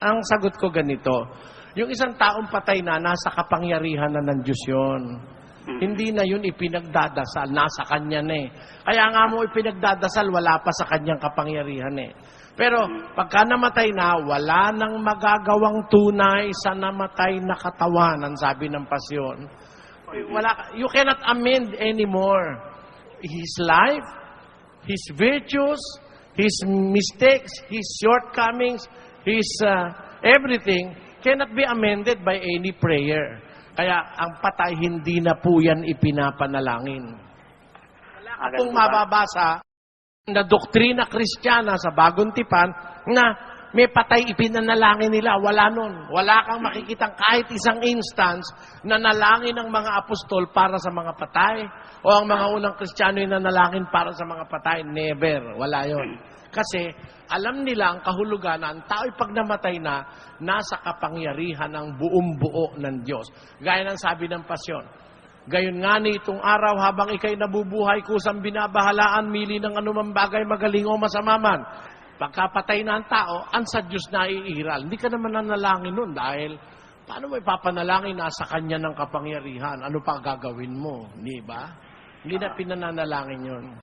Ang sagot ko ganito, yung isang taong patay na, nasa kapangyarihan na ng Diyos yun. Hindi na yun ipinagdadasal, nasa Kanya na eh. Kaya nga mo ipinagdadasal, wala pa sa Kanyang kapangyarihan eh. Pero pagka namatay na, wala nang magagawang tunay sa namatay na katawan, ang sabi ng pasyon. You cannot amend anymore. His life, His virtues, His mistakes, His shortcomings, His everything cannot be amended by any prayer. Kaya ang patay, hindi na po yan ipinapanalangin. Wala akong mababasa na doktrina Kristiyana sa Bagong Tipan na may patay ipinanalangin nila. Wala nun. Wala kang makikitang kahit isang instance na nalangin ng mga apostol para sa mga patay o ang mga unang Kristiyano yung nanalangin para sa mga patay. Never. Wala yon. Kasi alam nila ang kahulugan na ang tao'y pag namatay na, nasa kapangyarihan ng buong buo ng Diyos. Gaya ng sabi ng pasyon. Gayon nga ni itong araw habang ikay nabubuhay kusang binabahalaan, mili ng anumang bagay magaling o masama man. Pagkapatay na ang tao, ang sa Diyos na iiral. Hindi ka naman nanalangin nun dahil paano mo ipapanalangin nasa Kanya ng kapangyarihan? Ano pa gagawin mo? Hindi ba? Hindi na pinananalangin yun.